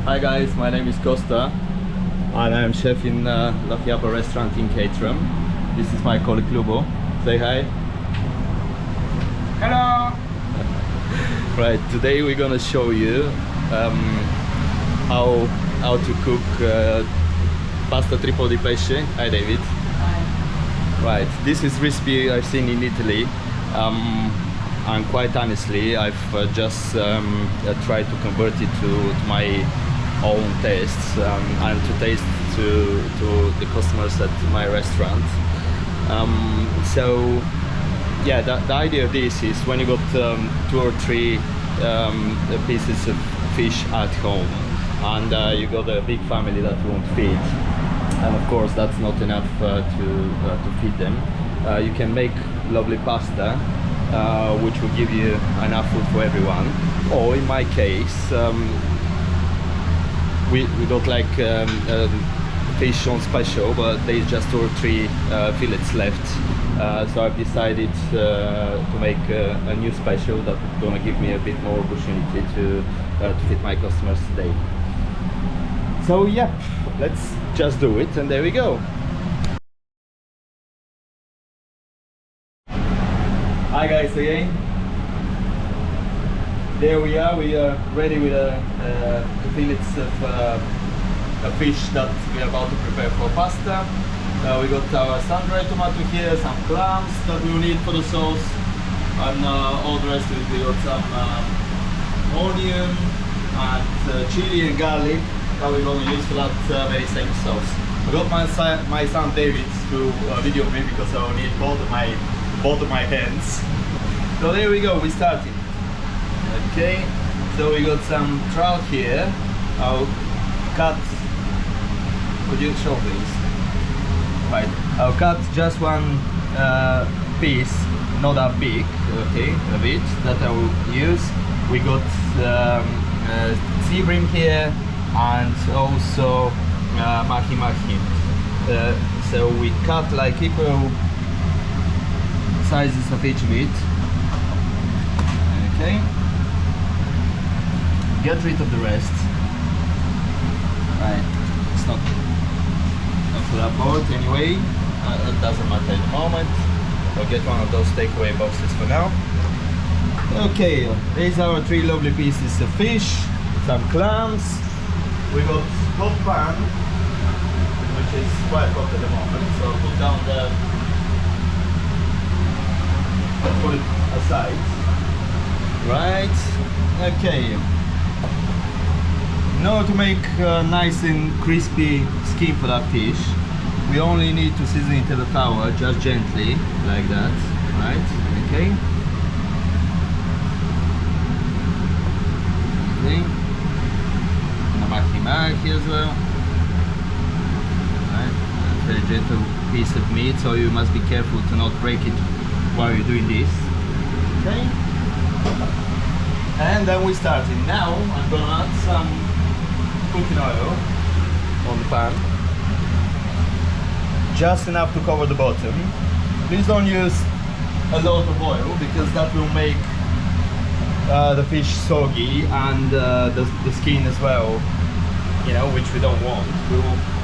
Hi guys, my name is Costa and I'm chef in LaFiaba restaurant in Caterham. This is my colleague Lubo. Say hi. Hello! Right, today we're gonna show you how to cook pasta tripo di pesce. Hi David. Hi. Right, this is recipe I've seen in Italy. And quite honestly, I've just tried to convert it to my own tastes and to taste to the customers at my restaurant. So yeah, the idea of this is when you got 2 or 3 pieces of fish at home and you got a big family that you won't feed, and of course that's not enough to feed them, you can make lovely pasta which will give you enough food for everyone. Or in my case, we got like fish on special, but there's just 2 or 3 fillets left, so I've decided to make a new special that's gonna give me a bit more opportunity to feed my customers today. So yeah, let's just do it, and there we go. Hi guys again. There we are ready with the fillets of fish that we are about to prepare for pasta. We got our sun-dried tomato here, some clams that we will need for the sauce, and all the rest of it. We got some onion and chili and garlic that we're going to use for that very same sauce. I got my son David to video me because I will need both of my hands. So there we go, we started. Okay, so we got some trout here. I'll cut. Could you show please? Right, I'll cut just one piece, not that big, okay, of it, that I will use. We got sea bream here and also mahi-mahi. So we cut like equal sizes of each bit. Okay, get rid of the rest. Right, it's not for that board anyway. It doesn't matter at the moment. I'll get one of those takeaway boxes for now. Okay, these are our 3 lovely pieces of fish, some clams. We got hot pan, which is quite hot at the moment, so I'll put down the, put it aside. Right, okay. In order to make a nice and crispy skin for that fish, we only need to season it to the flour, just gently, like that, right? Okay. Okay. And a mahi-mahi as well. Right, a very gentle piece of meat, so you must be careful to not break it while you're doing this. Okay. And then we started. Now I'm gonna add some cooking oil on the pan, just enough to cover the bottom. Please don't use a lot of oil because that will make the fish soggy and the skin as well, you know, which we don't want. We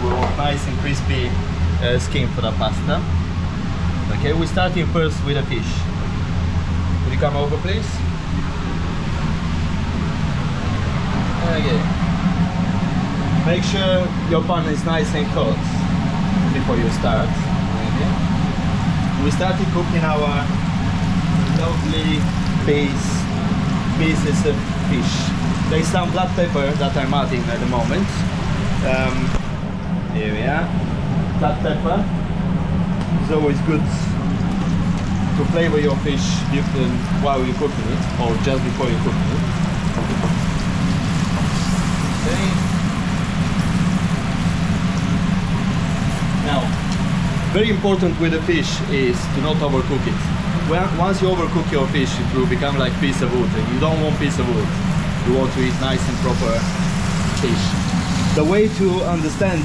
want nice and crispy skin for the pasta. Okay, we're starting first with the fish. Will you come over please? Okay. Make sure your pan is nice and hot before you start. Okay. We started cooking our lovely pieces of fish. There's some black pepper that I'm adding at the moment. Here we are. Black pepper is always good to flavor your fish while you're cooking it, or just before you're cooking it. Okay. Now, very important with the fish is to not overcook it. Once you overcook your fish, it will become like piece of wood, and you don't want piece of wood. You want to eat nice and proper fish. The way to understand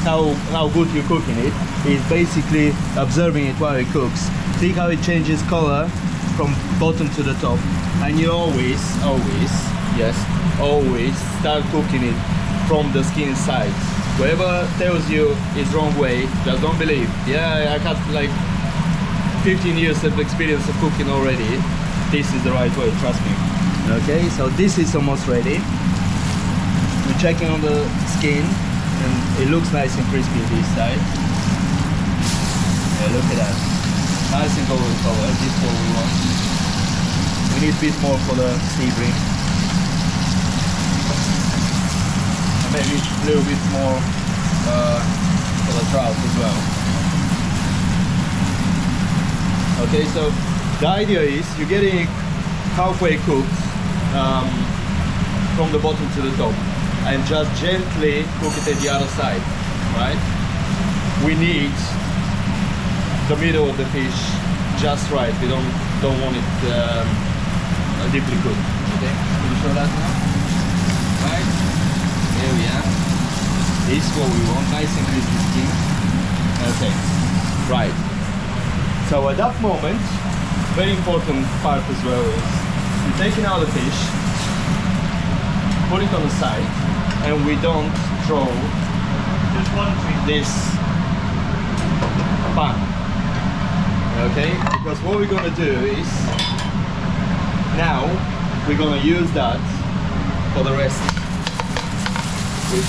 how good you're cooking it is basically observing it while it cooks. See how it changes color from bottom to the top, and you always start cooking it from the skin side. Whoever tells you it's wrong way, just don't believe. Yeah, I got like 15 years of experience of cooking already. This is the right way, trust me. Okay, so this is almost ready. We're checking on the skin and it looks nice and crispy this side. Yeah, look at that. Nice and golden color, this is what we want. We need a bit more for the sea bream. And maybe a little bit more for the trout as well. Okay, so the idea is you're getting halfway cooked from the bottom to the top and just gently cook it at the other side, right? We need the middle of the fish just right. We don't want it deeply cooked. Okay, can you show that now? Right, here we are. This is what we want, nice and crispy skin. Okay, right. So at that moment, very important part as well is you're taking out the fish, put it on the side, and we don't throw Just one thing. this pan. Okay, because what we're gonna do is now we're gonna use that for the rest. We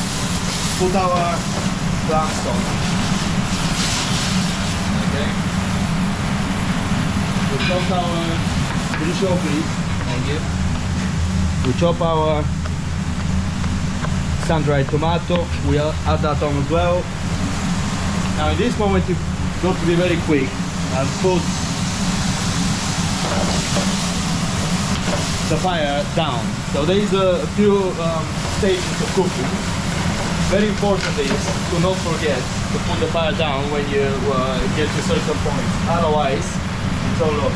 put our clams on. Okay. We chop our, could you show please? Thank you. We chop our sun-dried tomato, we add that on as well. Now in this moment you've got to be very quick and put the fire down. So there is a few stages of cooking. Very important is to not forget to put the fire down when you get to a certain point. Otherwise, it's all lost.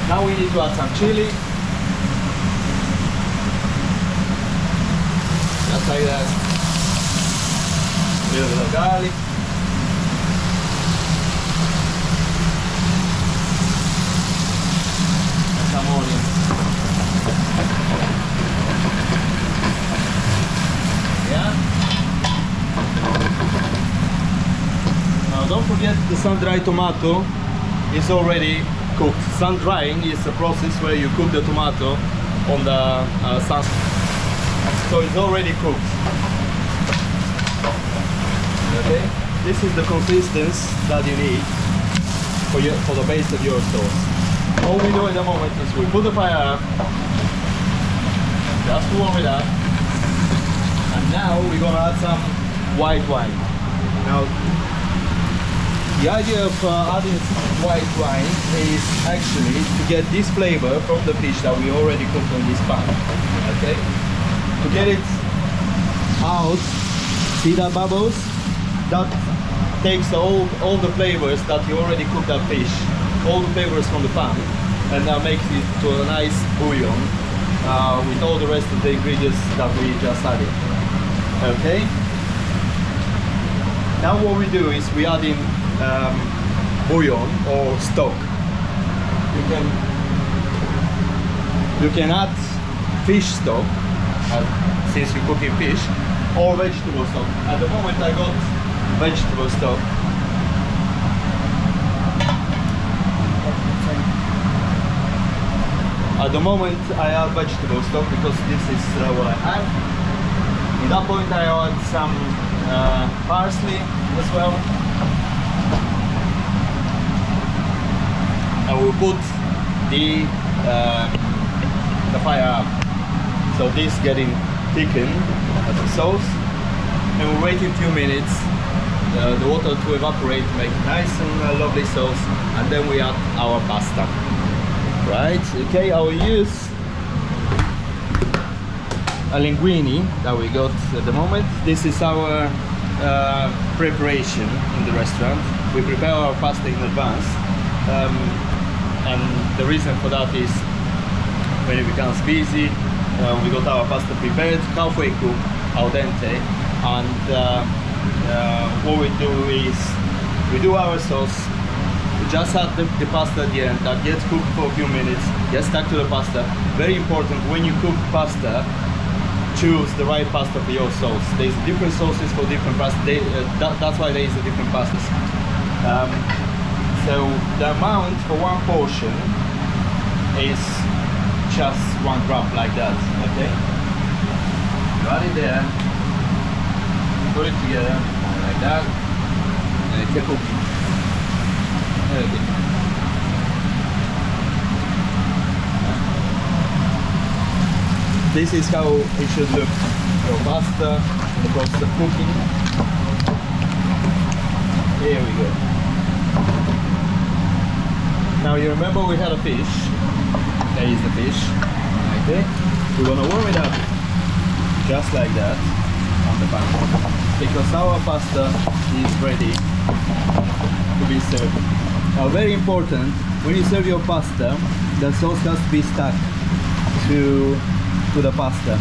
Now we need to add some chili. Just like that. A little bit of garlic. And some onion. Yeah? Now don't forget the sun-dried tomato is already cooked. Sun-drying is a process where you cook the tomato on the sun. So it's already cooked. Okay? This is the consistency that you need for the base of your sauce. All we do in the moment is we put the fire up, just warm it up, and now we're gonna add some white wine. Now, the idea of adding white wine is actually to get this flavor from the fish that we already cooked on this pan. Okay? To get it out, see that bubbles? That takes all the flavors that you already cooked that fish, all the flavors from the pan, and now makes it to a nice bouillon with all the rest of the ingredients that we just added. Okay? Now what we do is we add in bouillon or stock. You can add fish stock, since you're cooking fish, or vegetable stock. At the moment I got vegetable stock. At the moment I add vegetable stock because this is what I have. At that point I add some parsley as well. And we'll put the fire up. So this getting thickened as a sauce, and we'll wait a few minutes the water to evaporate, make nice and lovely sauce, and then we add our pasta. Right? Okay, I will use a linguine that we got at the moment. This is our preparation in the restaurant. We prepare our pasta in advance, and the reason for that is when it becomes busy, we got our pasta prepared, halfway cooked, al dente, and what we do is we do our sauce, we just add the pasta at the end, that gets cooked for a few minutes, gets stuck to the pasta. Very important, when you cook pasta, choose the right pasta for your sauce. There's different sauces for different pasta. That's why there is a different pastas. So the amount for one portion is just 1 gram, like that. Okay. You add it there. Put it together like that. And keep cooking. Okay. This is how it should look. Your pasta, the process of cooking. Here we go. Now you remember we had a fish. There is the fish. Okay. We're gonna warm it up just like that on the pan, because our pasta is ready to be served. Now, very important, when you serve your pasta, the sauce has to be stuck to the pasta,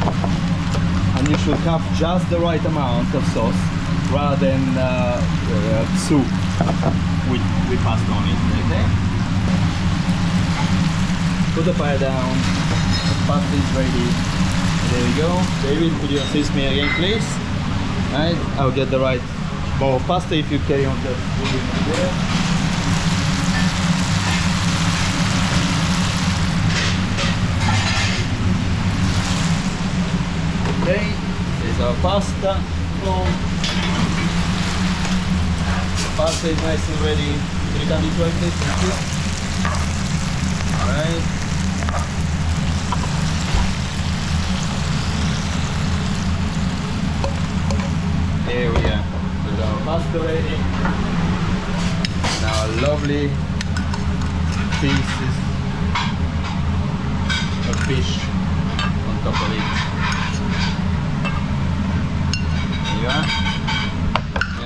and you should have just the right amount of sauce rather than soup with pasta on it. Okay? Put the fire down. The pasta is ready. And there we go. David, could you assist me again, please? Right? I'll get the right bowl of pasta if you carry on the there. Okay, there's our pasta. Pasta is nice and ready. Can you come this way, please? Thank you. Alright. There we are. With our pasta ready. Now lovely pieces of fish on top of it.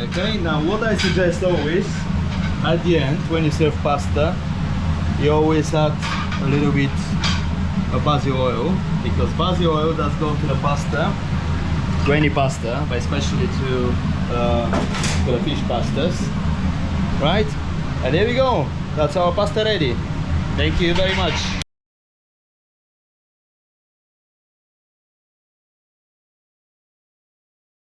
Okay, now what I suggest always, at the end, when you serve pasta, you always add a little bit of basil oil, because basil oil does go to the pasta, to any pasta, but especially to the fish pastas, right? And there we go, that's our pasta ready. Thank you very much.